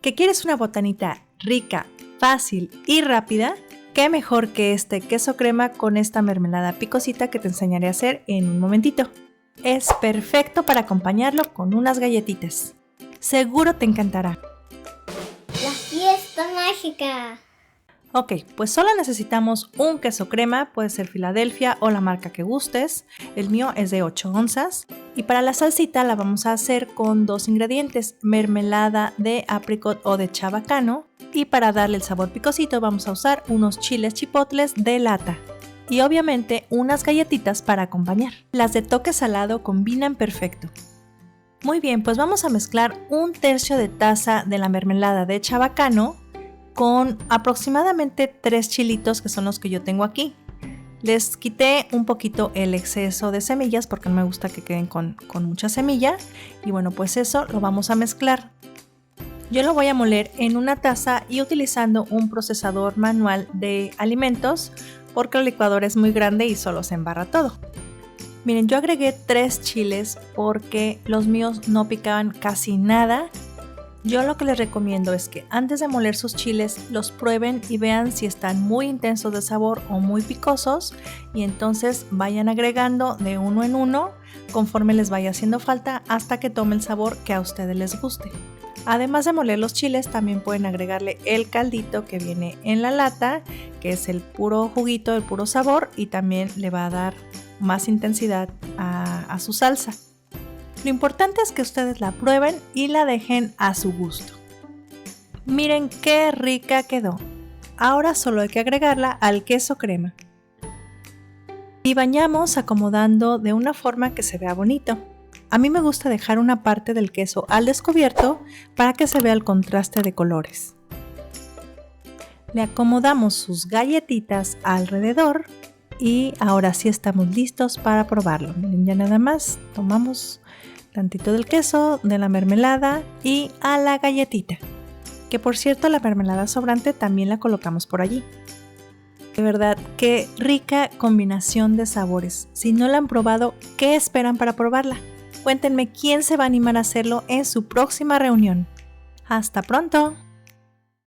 ¿Que quieres una botanita rica, fácil y rápida? ¿Qué mejor que este queso crema con esta mermelada picosita que te enseñaré a hacer en un momentito? Es perfecto para acompañarlo con unas galletitas. Seguro te encantará. La fiesta mágica. Ok, pues solo necesitamos un queso crema, puede ser Filadelfia o la marca que gustes. El mío es de 8 onzas. Y para la salsita la vamos a hacer con 2 ingredientes, mermelada de apricot o de chabacano. Y para darle el sabor picosito vamos a usar unos chiles chipotles de lata. Y obviamente unas galletitas para acompañar. Las de toque salado combinan perfecto. Muy bien, pues vamos a mezclar 1/3 de taza de la mermelada de chabacano con aproximadamente 3 chilitos, que son los que yo tengo aquí. Les quité un poquito el exceso de semillas porque no me gusta que queden con mucha semilla. Y bueno, pues eso lo vamos a mezclar. Yo lo voy a moler en una taza y utilizando un procesador manual de alimentos porque el licuador es muy grande y solo se embarra todo. Miren, yo agregué 3 chiles porque los míos no picaban casi nada. Yo lo que les recomiendo es que antes de moler sus chiles los prueben y vean si están muy intensos de sabor o muy picosos y entonces vayan agregando de uno en uno conforme les vaya haciendo falta hasta que tome el sabor que a ustedes les guste. Además de moler los chiles, también pueden agregarle el caldito que viene en la lata, que es el puro juguito, el puro sabor, y también le va a dar más intensidad a su salsa. Lo importante es que ustedes la prueben y la dejen a su gusto. Miren qué rica quedó. Ahora solo hay que agregarla al queso crema. Y bañamos acomodando de una forma que se vea bonito. A mí me gusta dejar una parte del queso al descubierto para que se vea el contraste de colores. Le acomodamos sus galletitas alrededor y ahora sí estamos listos para probarlo. Miren, ya nada más tomamos tantito del queso, de la mermelada y a la galletita. Que por cierto, la mermelada sobrante también la colocamos por allí. De verdad, qué rica combinación de sabores. Si no la han probado, ¿qué esperan para probarla? Cuéntenme quién se va a animar a hacerlo en su próxima reunión. ¡Hasta pronto!